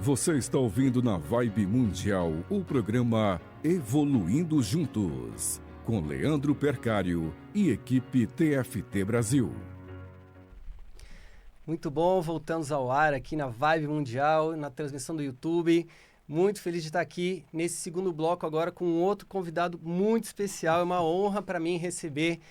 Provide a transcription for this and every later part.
Você está ouvindo na Vibe Mundial o programa Evoluindo Juntos, com Leandro Percário e equipe TFT Brasil. Muito bom, voltamos ao ar aqui na Vibe Mundial, na transmissão do YouTube. Muito feliz de estar aqui nesse segundo bloco agora com um outro convidado muito especial. É uma honra para mim receber,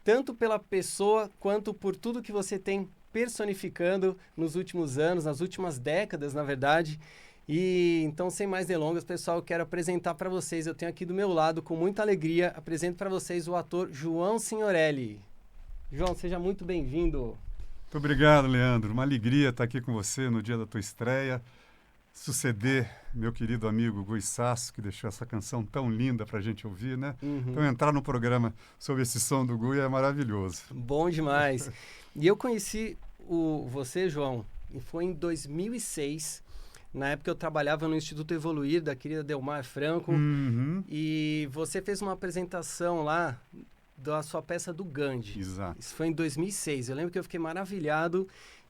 tanto pela pessoa quanto por tudo que você tem personificando nos últimos anos, nas últimas décadas, na verdade. E então, sem mais delongas, pessoal, eu quero apresentar para vocês, eu tenho aqui do meu lado, com muita alegria, apresento para vocês o ator João Signorelli. João, seja muito bem-vindo. Muito obrigado, Leandro. Uma alegria estar aqui com você no dia da tua estreia. Suceder meu querido amigo Gui Sasso, que deixou essa canção tão linda para a gente ouvir, né? Então, entrar no programa sobre esse som do Gui é maravilhoso. Bom demais. E eu conheci você, João, e foi em 2006. Na época eu trabalhava no Instituto Evoluir, da querida Delmar Franco. E você fez uma apresentação lá da sua peça do Gandhi. Exato. Isso foi em 2006. Eu lembro que eu fiquei maravilhado.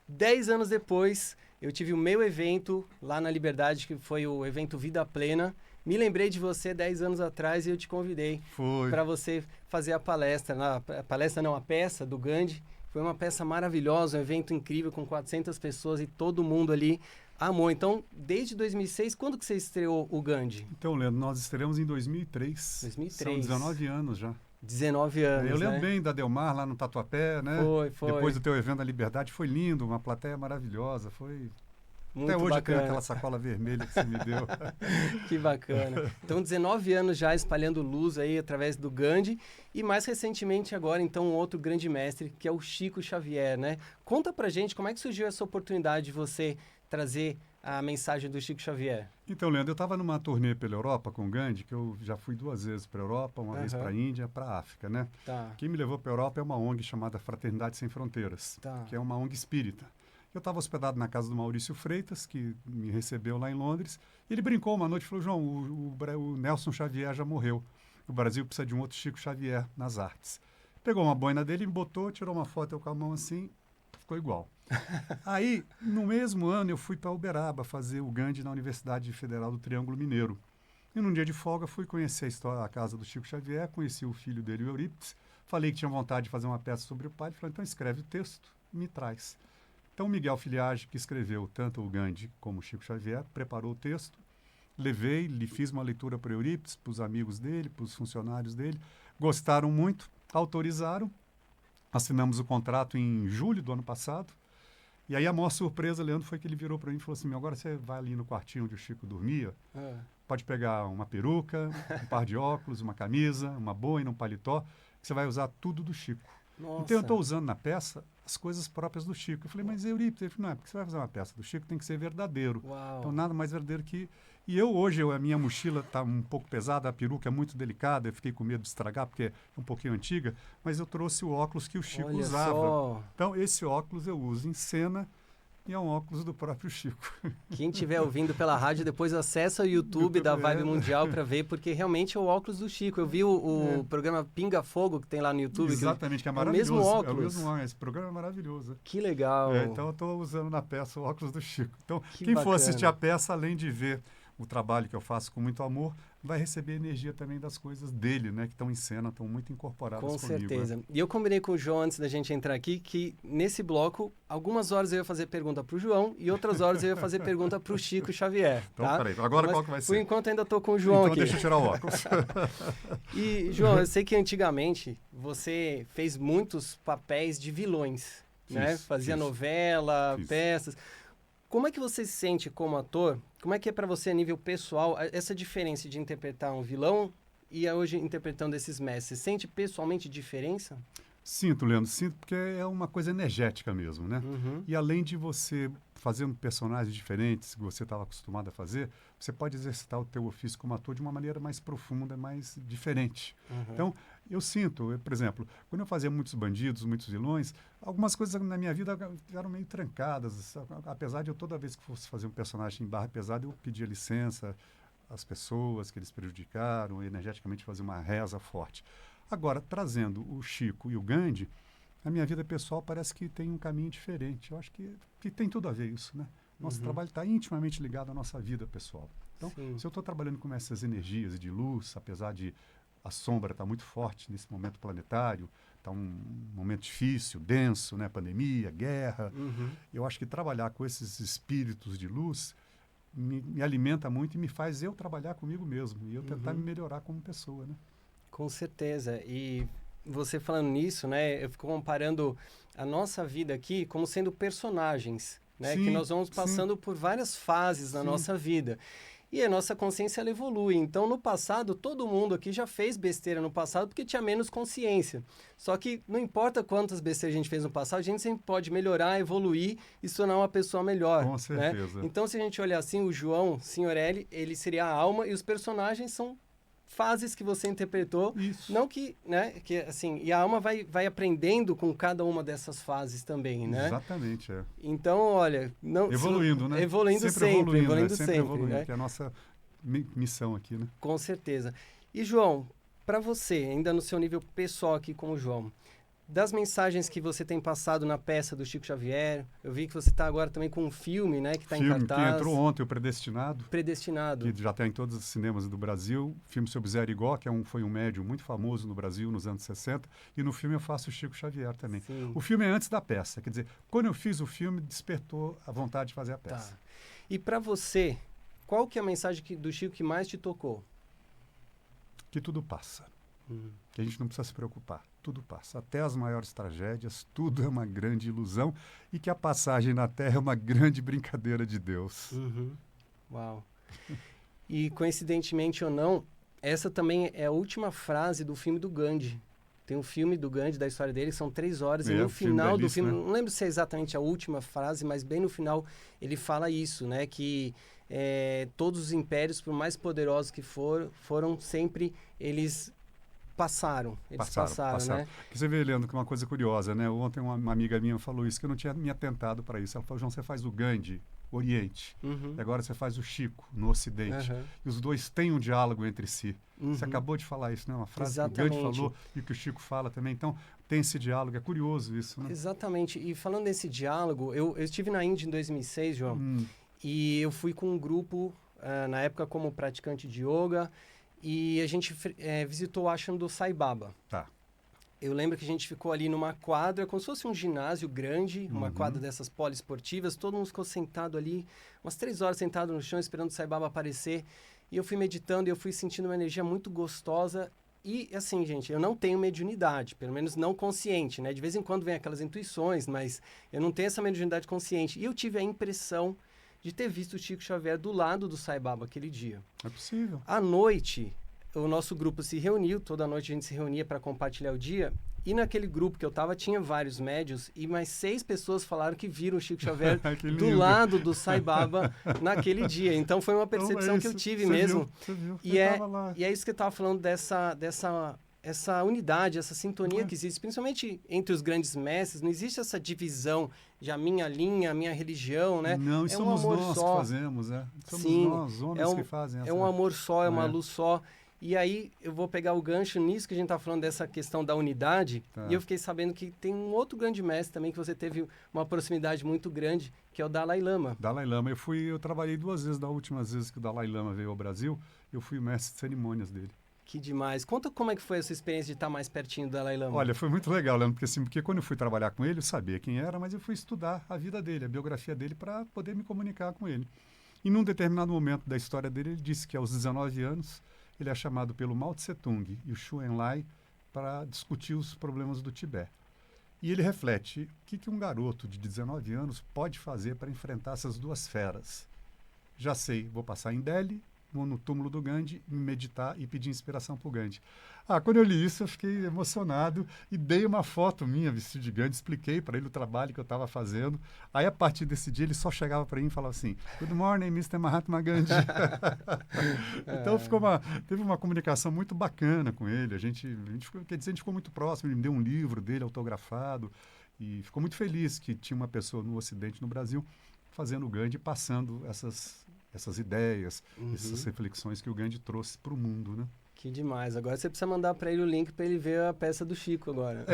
10 anos depois, eu tive o meu evento lá na Liberdade, que foi o evento Vida Plena. Me lembrei de você 10 anos atrás e eu te convidei para você fazer a palestra. A peça do Gandhi. Foi uma peça maravilhosa, um evento incrível com 400 pessoas e todo mundo ali amou. Então, desde 2006, quando que você estreou o Gandhi? Então, Leandro, nós estreamos em 2003. 2003. São 19 anos já. 19 anos, Eu lembro bem da Delmar lá no Tatuapé, né? Foi. Depois do teu evento da Liberdade, foi lindo, uma plateia maravilhosa, foi... Muito Até hoje bacana. eu tenho aquela sacola vermelha que você me deu. Que bacana. Então, 19 anos já espalhando luz aí através do Gandhi e mais recentemente agora, então, um outro grande mestre, que é o Chico Xavier, né? Conta pra gente como é que surgiu essa oportunidade de você trazer a mensagem do Chico Xavier. Então, Leandro, eu estava numa turnê pela Europa com o Gandhi, que eu já fui 2 vezes para a Europa, uma vez para a Índia, para a África, né? Tá. Quem me levou para a Europa é uma ONG chamada Fraternidade Sem Fronteiras, que é uma ONG espírita. Eu estava hospedado na casa do Maurício Freitas, que me recebeu lá em Londres, e ele brincou uma noite e falou: João, o Nelson Xavier já morreu. O Brasil precisa de um outro Chico Xavier nas artes. Pegou uma boina dele, me botou, tirou uma foto eu com a mão assim, ficou igual. Aí, no mesmo ano, eu fui para Uberaba fazer o Gandhi na Universidade Federal do Triângulo Mineiro. E num dia de folga fui conhecer a casa do Chico Xavier, conheci o filho dele, o Eurípides, falei que tinha vontade de fazer uma peça sobre o pai, ele falou: então escreve o texto e me traz. Então, o Miguel Filiage, que escreveu tanto o Gandhi como o Chico Xavier, preparou o texto, levei, fiz uma leitura para o Eurípides, para os amigos dele, para os funcionários dele, gostaram muito, autorizaram, assinamos o contrato em julho do ano passado. E aí a maior surpresa, Leandro, foi que ele virou para mim e falou assim: agora você vai ali no quartinho onde o Chico dormia, pode pegar uma peruca, um par de óculos, uma camisa, uma boina, um paletó, que você vai usar tudo do Chico. Nossa. Então eu estou usando na peça as coisas próprias do Chico. Eu falei: mas Eurípides? Ele falou: não, é porque você vai fazer uma peça do Chico, tem que ser verdadeiro. Uau. Então nada mais verdadeiro que... E hoje, a minha mochila está um pouco pesada, a peruca é muito delicada, eu fiquei com medo de estragar, porque é um pouquinho antiga, mas eu trouxe o óculos que o Chico usava. Só. Então, esse óculos eu uso em cena e é um óculos do próprio Chico. Quem estiver ouvindo pela rádio, depois acessa o YouTube da Vibe Mundial para ver, porque realmente é o óculos do Chico. Eu vi o programa Pinga Fogo que tem lá no YouTube. Exatamente, que é É maravilhoso. o mesmo óculos. É o mesmo óculos. Esse programa é maravilhoso. Que legal. Então, eu estou usando na peça o óculos do Chico. Então, quem bacana. for assistir a peça, além de ver o trabalho que eu faço com muito amor, vai receber energia também das coisas dele, né? Que estão em cena, estão muito incorporadas comigo. Com certeza. Né? E eu combinei com o João, antes da gente entrar aqui, que nesse bloco, algumas horas eu ia fazer pergunta para o João e outras horas eu ia fazer pergunta para o Chico Xavier. Então, tá? peraí, agora mas, qual que vai ser? Por enquanto ainda estou com o João então, aqui. deixa eu tirar o óculos. E, João, eu sei que antigamente você fez muitos papéis de vilões, né? Fazia novela, peças. Como é que você se sente como ator? Como é que é para você a nível pessoal essa diferença de interpretar um vilão e hoje interpretando esses mestres? Você sente pessoalmente diferença? Sinto, Leandro, sinto, porque é uma coisa energética mesmo, né? E além de você fazendo personagens diferentes que você estava acostumado a fazer, você pode exercitar o teu ofício como ator de uma maneira mais profunda, mais diferente. Então, eu sinto, por exemplo, quando eu fazia muitos bandidos, muitos vilões, algumas coisas na minha vida eram meio trancadas, apesar de eu toda vez que fosse fazer um personagem em barra pesada, eu pedia licença às pessoas que eles prejudicaram, energeticamente fazer uma reza forte. Agora, trazendo o Chico e o Gandhi, a minha vida pessoal parece que tem um caminho diferente. Eu acho que tem tudo a ver isso, né? Nosso trabalho está intimamente ligado à nossa vida pessoal. Então, se eu estou trabalhando com essas energias de luz, apesar de a sombra estar muito forte nesse momento planetário, está um momento difícil, denso, né? Pandemia, guerra. Eu acho que trabalhar com esses espíritos de luz me alimenta muito e me faz eu trabalhar comigo mesmo e eu tentar me melhorar como pessoa, né? Com certeza. E você falando nisso, né? Eu fico comparando a nossa vida aqui como sendo personagens, né? Sim, que nós vamos passando por várias fases na nossa vida. E a nossa consciência, ela evolui. Então, no passado, todo mundo aqui já fez besteira no passado porque tinha menos consciência. Só que não importa quantas besteiras a gente fez no passado, a gente sempre pode melhorar, evoluir e se tornar uma pessoa melhor. Com certeza. Né? Então, se a gente olhar assim, o João Signorelli, ele seria a alma e os personagens são fases que você interpretou. Isso. Não que, né, que assim, e a alma vai aprendendo com cada uma dessas fases também, né? Exatamente, é. Então, olha, não evoluindo, né? Evoluindo sempre, evoluindo, né? que é a nossa missão aqui, né? Com certeza. E João, para você, ainda no seu nível pessoal aqui com o João, das mensagens que você tem passado na peça do Chico Xavier, eu vi que você está agora também com um filme, né, que está em cartaz. Que entrou ontem, o Predestinado. Predestinado. Que já está em todos os cinemas do Brasil. Filme sobre Zé Arigó, que foi um médium muito famoso no Brasil nos anos 60. E no filme eu faço o Chico Xavier também. Sim. O filme é antes da peça. Quer dizer, quando eu fiz o filme, despertou a vontade de fazer a peça. Tá. E para você, qual que é a mensagem do Chico que mais te tocou? Que tudo passa. Que a gente não precisa se preocupar. Tudo passa. Até as maiores tragédias, tudo é uma grande ilusão e que a passagem na Terra é uma grande brincadeira de Deus. Uau. E, coincidentemente ou não, essa também é a última frase do filme do Gandhi. Tem um filme do Gandhi, da história dele, são 3 horas. E no final do filme, não lembro se é exatamente a última frase, mas bem no final ele fala isso, né? Que todos os impérios, por mais poderosos que foram sempre, eles passaram, né? Você vê, Leandro, que é uma coisa curiosa, né? Ontem uma amiga minha falou isso, que eu não tinha me atentado para isso. Ela falou, João, você faz o Gandhi, Oriente, e agora você faz o Chico, no Ocidente. E os dois têm um diálogo entre si. Você acabou de falar isso, né? Uma frase que o Gandhi falou e que o Chico fala também. Então, tem esse diálogo, é curioso isso, né? Exatamente. E falando desse diálogo, eu estive na Índia em 2006, João, e eu fui com um grupo, na época como praticante de yoga, e a gente visitou o ashram do Sai Baba. Tá. Eu lembro que a gente ficou ali numa quadra, como se fosse um ginásio grande, uma quadra dessas poliesportivas, todo mundo ficou sentado ali, umas 3 horas sentado no chão, esperando o Sai Baba aparecer. E eu fui meditando e eu fui sentindo uma energia muito gostosa. E, assim, gente, eu não tenho mediunidade, pelo menos não consciente, né? De vez em quando vem aquelas intuições, mas eu não tenho essa mediunidade consciente. E eu tive a impressão de ter visto o Chico Xavier do lado do Sai Baba aquele dia. É possível. À noite, o nosso grupo se reuniu, toda noite a gente se reunia para compartilhar o dia, e naquele grupo que eu estava tinha vários médios, e mais 6 pessoas falaram que viram o Chico Xavier do lado do Sai Baba naquele dia. Então foi uma percepção que eu tive mesmo. Você viu. E é isso que eu estava falando essa unidade, essa sintonia que existe, principalmente entre os grandes mestres. Não existe essa divisão de a minha linha, a minha religião, né? Não, e somos um amor nós só. que fazemos, né? Somos nós, homens que fazem essa... É um amor só, é uma luz só. E aí eu vou pegar o gancho nisso que a gente está falando dessa questão da unidade. E eu fiquei sabendo que tem um outro grande mestre também que você teve uma proximidade muito grande, que é o Dalai Lama. Dalai Lama. Eu trabalhei 2 vezes, das últimas vezes que o Dalai Lama veio ao Brasil, eu fui o mestre de cerimônias dele. Que demais. Conta como é que foi essa experiência de estar mais pertinho do Dalai Lama. Olha, foi muito legal, Leandro, porque quando eu fui trabalhar com ele, eu sabia quem era, mas eu fui estudar a vida dele, a biografia dele, para poder me comunicar com ele. E num determinado momento da história dele, ele disse que aos 19 anos, ele é chamado pelo Mao Tse Tung e o Xu Enlai para discutir os problemas do Tibete. E ele reflete, o que um garoto de 19 anos pode fazer para enfrentar essas 2 feras? Já sei, vou passar em Delhi, vou no túmulo do Gandhi, meditar e pedir inspiração para o Gandhi. Quando eu li isso, eu fiquei emocionado e dei uma foto minha vestido de Gandhi, expliquei para ele o trabalho que eu estava fazendo. Aí, a partir desse dia, ele só chegava para mim e falava assim, Good morning, Mr. Mahatma Gandhi. Então, teve uma comunicação muito bacana com ele. A gente ficou muito próximo, ele me deu um livro dele autografado e ficou muito feliz que tinha uma pessoa no Ocidente, no Brasil, fazendo o Gandhi, passando essas ideias, essas reflexões que o Gandhi trouxe para o mundo, né? Que demais. Agora você precisa mandar para ele o link para ele ver a peça do Chico agora.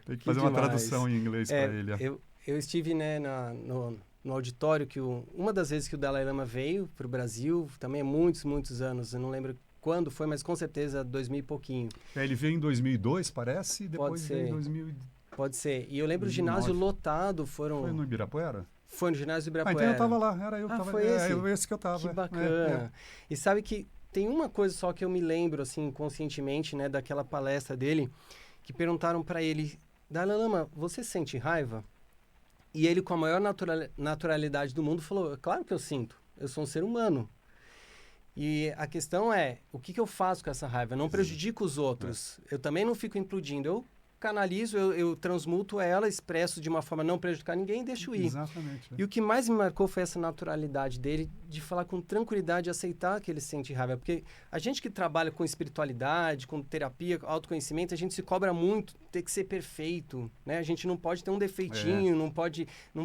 Tem que fazer uma tradução em inglês para ele. eu estive, né, no auditório que uma das vezes que o Dalai Lama veio para o Brasil, também há muitos anos, eu não lembro quando foi, mas com certeza 2000 e pouquinho. Ele veio em 2002, parece, e depois veio em 2000. Pode ser. E eu lembro o ginásio lotado, Foi no Ibirapuera? Foi no ginásio do Ibirapuera. Então eu estava lá, era eu que estava. Foi esse? Esse que eu estava. Que bacana. E sabe que tem uma coisa só que eu me lembro, assim, conscientemente, né, daquela palestra dele, que perguntaram para ele, Dalai Lama, você sente raiva? E ele, com a maior naturalidade do mundo, falou, claro que eu sinto, eu sou um ser humano. E a questão é, o que eu faço com essa raiva? Eu não prejudico os outros. Eu também não fico implodindo. Eu canalizo, eu transmuto ela, expresso de uma forma a não prejudicar ninguém e deixo ir. Exatamente. E o que mais me marcou foi essa naturalidade dele de falar com tranquilidade e aceitar que ele sente raiva. Porque a gente que trabalha com espiritualidade, com terapia, autoconhecimento, a gente se cobra muito ter que ser perfeito, né? A gente não pode ter um defeitinho, não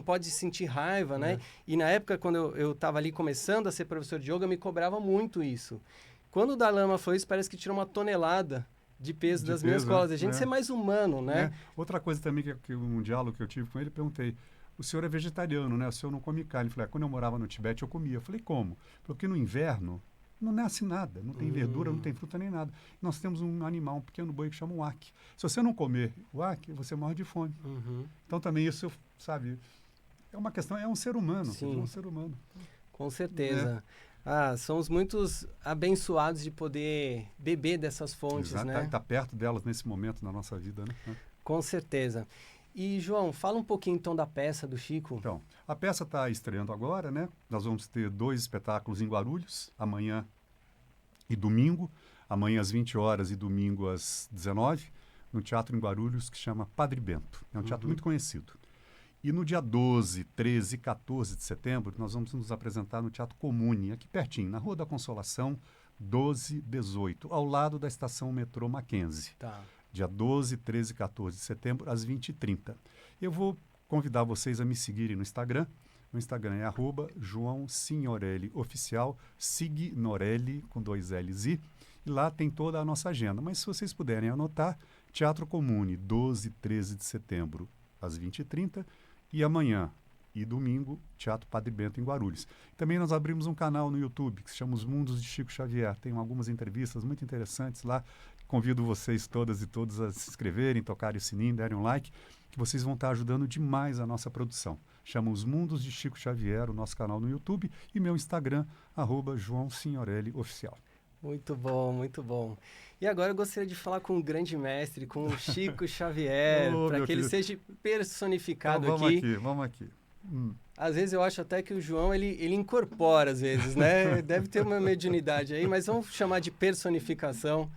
pode sentir raiva, né? E na época, quando eu estava ali começando a ser professor de yoga, eu me cobrava muito isso. Quando o Dalai Lama foi isso, parece que tirou uma tonelada de peso das minhas costas. A gente ser mais humano, né? Outra coisa também, que um diálogo que eu tive com ele, perguntei, o senhor é vegetariano, né? O senhor não come carne. Ele falou, quando eu morava no Tibete, eu comia. Eu falei, como? Porque no inverno não nasce nada, não tem verdura, não tem fruta nem nada. Nós temos um animal, um pequeno boi que chama o uaki. Se você não comer o uaki, você morre de fome. Então também isso, sabe, é uma questão, é um ser humano. Sim. É um ser humano. Com certeza. Somos muitos abençoados de poder beber dessas fontes, né? Está perto delas nesse momento na nossa vida, né? Com certeza. E, João, fala um pouquinho então da peça do Chico. Então, a peça está estreando agora, né? Nós vamos ter 2 espetáculos em Guarulhos, amanhã e domingo. Amanhã às 20 horas e domingo às 19, no Teatro em Guarulhos, que chama Padre Bento. É um teatro muito conhecido. E no dia 12, 13 e 14 de setembro, nós vamos nos apresentar no Teatro Comune, aqui pertinho, na Rua da Consolação, 1218, ao lado da estação metrô Mackenzie. Tá. Dia 12, 13 e 14 de setembro, às 20h30. Eu vou convidar vocês a me seguirem no Instagram. O Instagram é @JoãoSignorelliOficial, Signorelli com 2 L's I. E lá tem toda a nossa agenda. Mas se vocês puderem anotar, Teatro Comune, 12 e 13 de setembro, às 20h30. E amanhã e domingo, Teatro Padre Bento em Guarulhos. Também nós abrimos um canal no YouTube que se chama Os Mundos de Chico Xavier. Tem algumas entrevistas muito interessantes lá. Convido vocês todas e todos a se inscreverem, tocarem o sininho, derem um like, que vocês vão estar ajudando demais a nossa produção. Chama Os Mundos de Chico Xavier, o nosso canal no YouTube, e meu Instagram, @JoãoSignorelliOficial. Muito bom, muito bom. E agora eu gostaria de falar com o grande mestre, com o Chico Xavier, para que ele seja personificado então, aqui. Vamos aqui. Às vezes eu acho até que o João, ele incorpora, às vezes, né? Deve ter uma mediunidade aí, mas vamos chamar de personificação.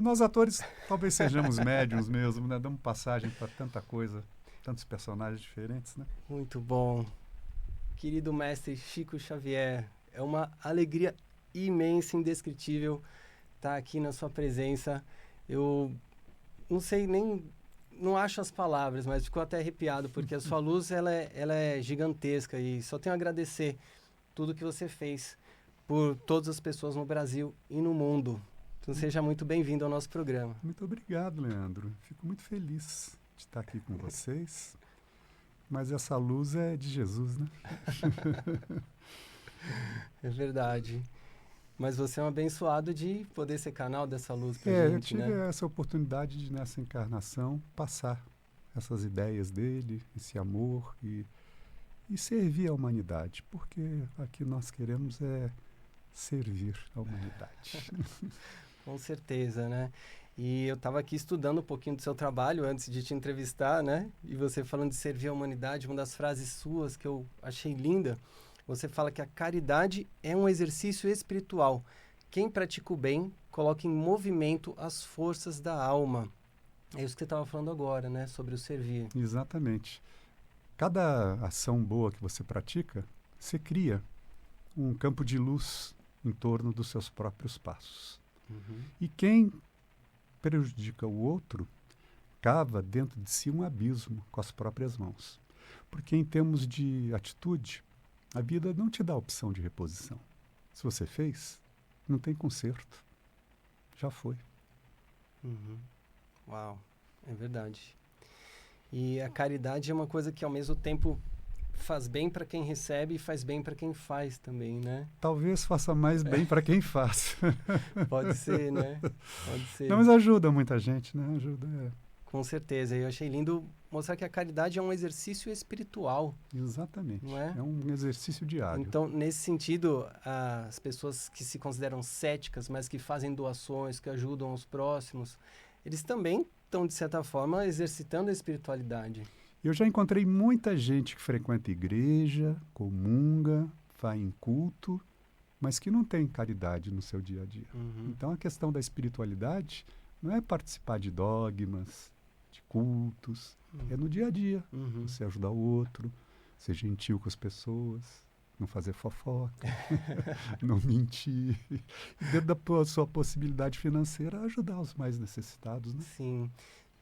Nós atores talvez sejamos médiums mesmo, né? Damos passagem para tanta coisa, tantos personagens diferentes, né? Muito bom. Querido mestre Chico Xavier, é uma alegria imensa, indescritível estar aqui na sua presença. Eu não sei nem... Não acho as palavras, mas ficou até arrepiado, porque a sua luz ela é gigantesca e só tenho a agradecer tudo que você fez por todas as pessoas no Brasil e no mundo. Então seja muito bem-vindo ao nosso programa. Muito obrigado, Leandro. Fico muito feliz de estar aqui com vocês. Mas essa luz é de Jesus, né? É verdade. Mas você é um abençoado de poder ser canal dessa luz pra gente, eu tive né? essa oportunidade de, nessa encarnação, passar essas ideias dele, esse amor e servir a humanidade, porque aqui nós queremos é servir a humanidade. Com certeza, né? E eu estava aqui estudando um pouquinho do seu trabalho antes de te entrevistar, né? E você falando de servir a humanidade, uma das frases suas que eu achei linda, você fala que a caridade é um exercício espiritual. Quem pratica o bem coloca em movimento as forças da alma. É isso que você estava falando agora, né? Sobre o servir. Exatamente. Cada ação boa que você pratica, você cria um campo de luz em torno dos seus próprios passos. E quem prejudica o outro, cava dentro de si um abismo com as próprias mãos. Porque em termos de atitude, a vida não te dá a opção de reposição. Se você fez, não tem conserto. Já foi. Uau, é verdade. E a caridade é uma coisa que, ao mesmo tempo, faz bem para quem recebe e faz bem para quem faz também, né? Talvez faça mais bem para quem faz. Pode ser, né? Pode ser. Não, mas ajuda muita gente, né? Ajuda. Com certeza. Eu achei lindo mostrar que a caridade é um exercício espiritual. Exatamente. Não é? É um exercício diário. Então, nesse sentido, as pessoas que se consideram céticas, mas que fazem doações, que ajudam os próximos, eles também estão, de certa forma, exercitando a espiritualidade. Eu já encontrei muita gente que frequenta igreja, comunga, vai em culto, mas que não tem caridade no seu dia a dia. Uhum. Então, a questão da espiritualidade não é participar de dogmas, de cultos, é no dia a dia. Uhum. Você ajudar o outro, ser gentil com as pessoas, não fazer fofoca, não mentir. E dentro da sua possibilidade financeira, ajudar os mais necessitados, né? Sim.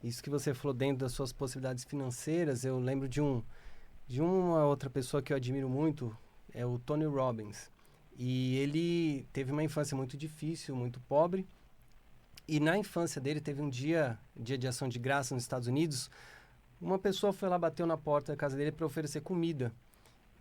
Isso que você falou dentro das suas possibilidades financeiras, eu lembro de uma outra pessoa que eu admiro muito, é o Tony Robbins. E ele teve uma infância muito difícil, muito pobre. E na infância dele, teve um dia de ação de graça nos Estados Unidos, uma pessoa foi lá, bateu na porta da casa dele para oferecer comida.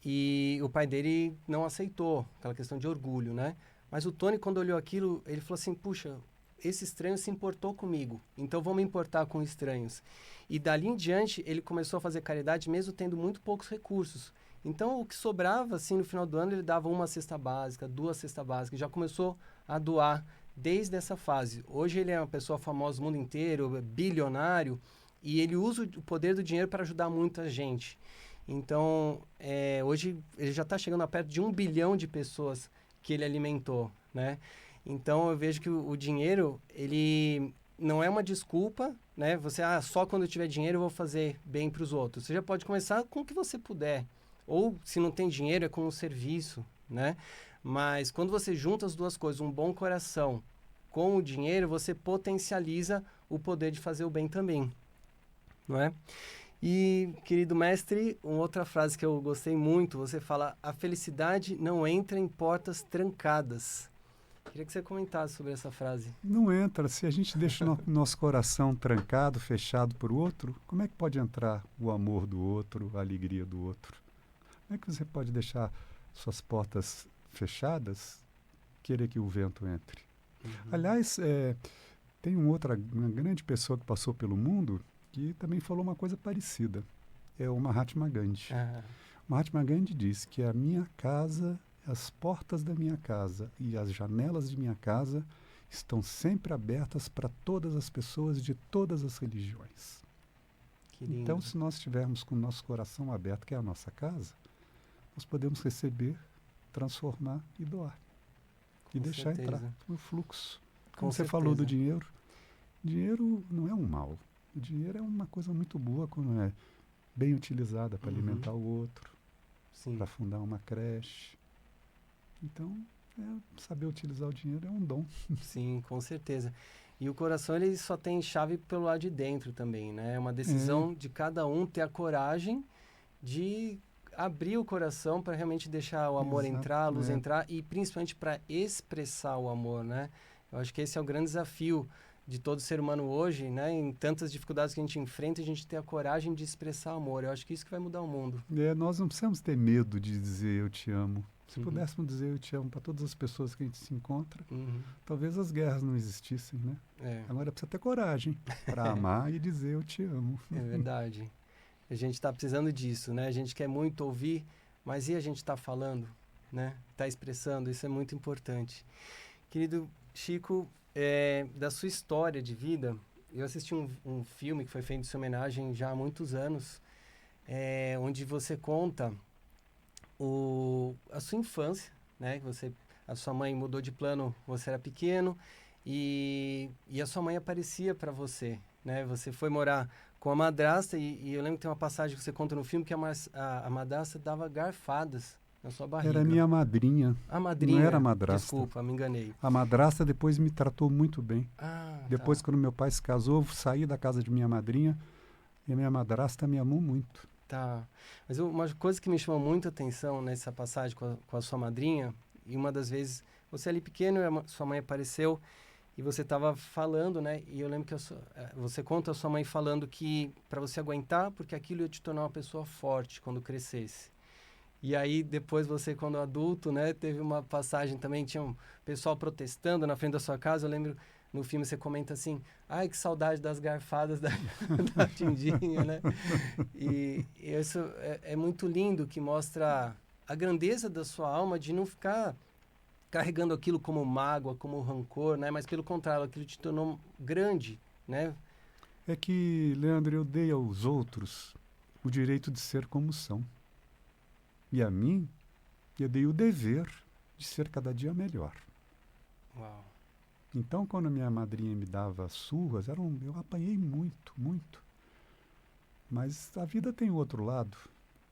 E o pai dele não aceitou, aquela questão de orgulho, né? Mas o Tony, quando olhou aquilo, ele falou assim, puxa, esse estranho se importou comigo, então vou me importar com estranhos. E dali em diante, ele começou a fazer caridade mesmo tendo muito poucos recursos. Então, o que sobrava, assim, no final do ano, ele dava uma cesta básica, 2 cestas básicas, já começou a doar desde essa fase. Hoje ele é uma pessoa famosa no mundo inteiro, bilionário, e ele usa o poder do dinheiro para ajudar muita gente. Então, hoje ele já está chegando a perto de 1 bilhão de pessoas que ele alimentou, né? Então, eu vejo que o dinheiro, ele não é uma desculpa, né? Você, só quando eu tiver dinheiro eu vou fazer bem para os outros. Você já pode começar com o que você puder. Ou, se não tem dinheiro, é com um serviço, né? Mas quando você junta as duas coisas, um bom coração com o dinheiro, você potencializa o poder de fazer o bem também, não é? E, querido mestre, uma outra frase que eu gostei muito, você fala, a felicidade não entra em portas trancadas. Queria que você comentasse sobre essa frase. Não entra. Se a gente deixa o nosso coração trancado, fechado por outro, como é que pode entrar o amor do outro, a alegria do outro? Como é que você pode deixar suas portas fechadas, querer que o vento entre? Uhum. Aliás, tem uma grande pessoa que passou pelo mundo que também falou uma coisa parecida. É o Mahatma Gandhi. O Mahatma Gandhi diz que a minha casa, as portas da minha casa e as janelas de minha casa estão sempre abertas para todas as pessoas de todas as religiões. Então, se nós estivermos com o nosso coração aberto, que é a nossa casa, nós podemos receber, transformar e doar. E deixar entrar no fluxo. Como você falou do dinheiro, dinheiro não é um mal. O dinheiro é uma coisa muito boa quando é bem utilizada para alimentar o outro, para fundar uma creche. Então, saber utilizar o dinheiro é um dom. Sim, com certeza. E o coração, ele só tem chave pelo lado de dentro também, né? É uma decisão de cada um ter a coragem de abrir o coração para realmente deixar o amor entrar, a luz entrar e principalmente para expressar o amor, né? Eu acho que esse é o grande desafio de todo ser humano hoje, né? Em tantas dificuldades que a gente enfrenta, a gente ter a coragem de expressar amor. Eu acho que isso que vai mudar o mundo. Nós não precisamos ter medo de dizer eu te amo. Se pudéssemos dizer eu te amo para todas as pessoas que a gente se encontra, talvez as guerras não existissem, né? Agora precisa ter coragem para amar e dizer eu te amo. É verdade. A gente está precisando disso, né? A gente quer muito ouvir, mas e a gente está falando, né? Está expressando, isso é muito importante. Querido Chico, da sua história de vida, eu assisti um filme que foi feito em sua homenagem já há muitos anos, onde você conta a sua infância, né? A sua mãe mudou de plano, você era pequeno, e a sua mãe aparecia para você, né? Você foi morar com a madrasta, e eu lembro que tem uma passagem que você conta no filme que a madrasta dava garfadas na sua barriga. Era minha madrinha. A madrinha? Não era a madrasta. Desculpa, me enganei. A madrasta depois me tratou muito bem. Depois, quando meu pai se casou, eu saí da casa de minha madrinha e a minha madrasta me amou muito. Tá. Mas uma coisa que me chamou muita atenção nessa passagem com a sua madrinha, e uma das vezes, você ali pequeno, sua mãe apareceu, E você estava falando, né? E eu lembro que você conta a sua mãe falando que para você aguentar, porque aquilo ia te tornar uma pessoa forte quando crescesse. E aí, depois você, quando adulto, né? Teve uma passagem também, tinha um pessoal protestando na frente da sua casa. Eu lembro, no filme você comenta assim, ai, que saudade das garfadas da Tindinha, né? E isso é muito lindo, que mostra a grandeza da sua alma de não ficar carregando aquilo como mágoa, como rancor, né? Mas pelo contrário, aquilo te tornou grande, né? É que, Leandro, eu dei aos outros o direito de ser como são. E a mim, eu dei o dever de ser cada dia melhor. Uau. Então, quando a minha madrinha me dava surras, eu apanhei muito, muito. Mas a vida tem outro lado.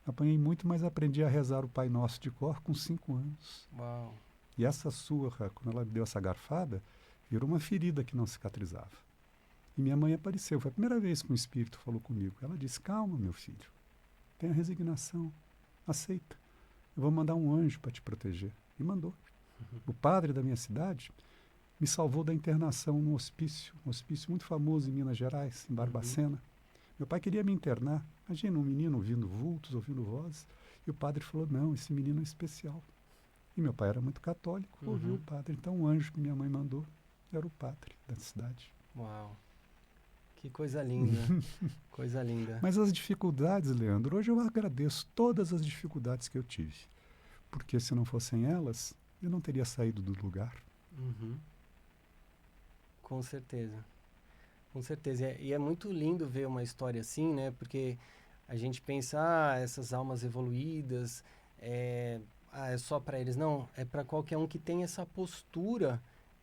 Apanhei muito, mas aprendi a rezar o Pai Nosso de cor com 5 anos. Uau. E essa surra, quando ela me deu essa garfada, virou uma ferida que não cicatrizava. E minha mãe apareceu. Foi a primeira vez que um espírito falou comigo. Ela disse, calma, meu filho. Tenha resignação. Aceita. Eu vou mandar um anjo para te proteger. E mandou. O padre da minha cidade me salvou da internação num hospício. Um hospício muito famoso em Minas Gerais, em Barbacena. Meu pai queria me internar. Imagina um menino ouvindo vultos, ouvindo vozes. E o padre falou, não, esse menino é especial. E meu pai era muito católico, ouviu o padre. Então o anjo que minha mãe mandou era o padre da cidade. Uau. Que coisa linda. Coisa linda. Mas as dificuldades, Leandro, hoje eu agradeço todas as dificuldades que eu tive. Porque se não fossem elas, eu não teria saído do lugar. Com certeza. Com certeza. E é muito lindo ver uma história assim, né? Porque a gente pensa, essas almas evoluídas, é só para eles. Não, é para qualquer um que tem essa postura,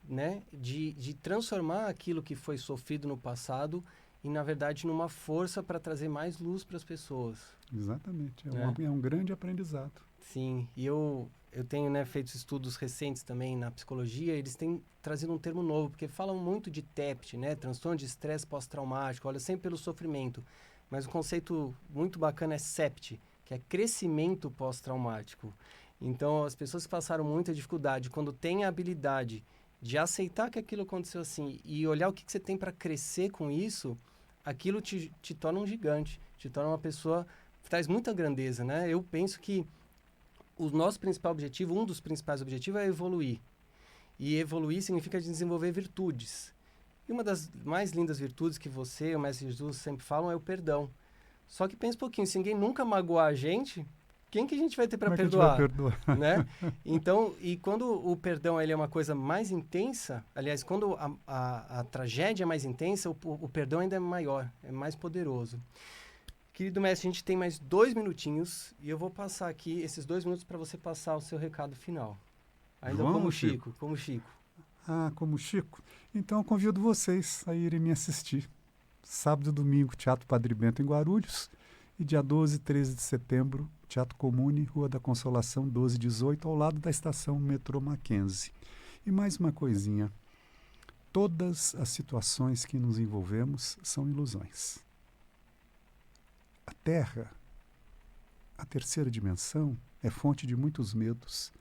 né? De transformar aquilo que foi sofrido no passado e, na verdade, numa força para trazer mais luz para as pessoas. Exatamente. É um grande aprendizado. Sim. E eu tenho, né, feito estudos recentes também na psicologia. Eles têm trazido um termo novo, porque falam muito de TEPT, né? Transtorno de estresse pós-traumático. Olha, sempre pelo sofrimento. Mas o conceito muito bacana é CEPT, que é crescimento pós-traumático. Então, as pessoas que passaram muita dificuldade, quando têm a habilidade de aceitar que aquilo aconteceu assim e olhar o que você tem para crescer com isso, aquilo te torna um gigante, te torna uma pessoa que traz muita grandeza, né? Eu penso que o nosso principal objetivo, um dos principais objetivos é evoluir. E evoluir significa desenvolver virtudes. E uma das mais lindas virtudes que você e o Mestre Jesus sempre falam é o perdão. Só que pensa um pouquinho, se ninguém nunca magoar a gente, quem que a gente vai ter para perdoar? Como é que a gente vai perdoar? Né? Então, e quando o perdão ele é uma coisa mais intensa, aliás, quando a tragédia é mais intensa, o perdão ainda é maior, é mais poderoso. Querido mestre, a gente tem mais 2 minutinhos e eu vou passar aqui esses 2 minutos para você passar o seu recado final. Ainda como Chico. Como Chico. Como Chico? Então eu convido vocês a irem me assistir. Sábado e domingo, Teatro Padre Bento em Guarulhos. E dia 12 e 13 de setembro, Teatro Comune, Rua da Consolação, 1218, ao lado da estação Metrô Mackenzie. E mais uma coisinha. Todas as situações que nos envolvemos são ilusões. A Terra, a terceira dimensão, é fonte de muitos medos.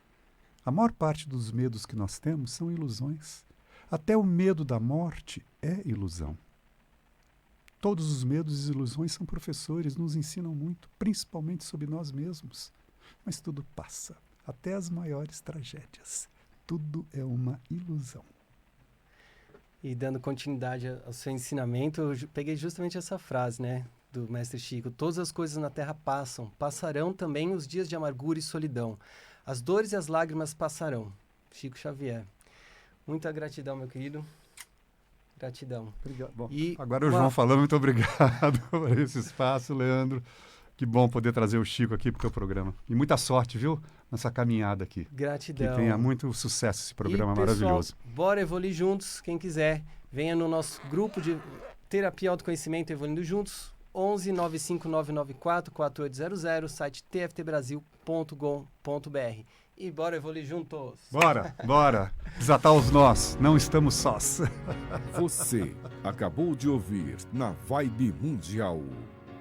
A maior parte dos medos que nós temos são ilusões. Até o medo da morte é ilusão. Todos os medos e ilusões são professores, nos ensinam muito, principalmente sobre nós mesmos. Mas tudo passa, até as maiores tragédias. Tudo é uma ilusão. E dando continuidade ao seu ensinamento, eu peguei justamente essa frase, né, do Mestre Chico. Todas as coisas na terra passam, passarão também os dias de amargura e solidão. As dores e as lágrimas passarão. Chico Xavier. Muita gratidão, meu querido. Gratidão. Obrigado. Bom, agora o João falando, muito obrigado por esse espaço, Leandro. Que bom poder trazer o Chico aqui para o teu programa. E muita sorte, viu, nessa caminhada aqui. Gratidão. Que tenha muito sucesso esse programa maravilhoso. Bora evoluir juntos. Quem quiser, venha no nosso grupo de Terapia Autoconhecimento Evoluindo Juntos. 11 95994 4800, site tftbrasil.com.br. E bora evoluir juntos. Bora. Desatar os nós. Não estamos sós. Você acabou de ouvir na Vibe Mundial.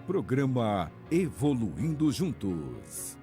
Programa Evoluindo Juntos.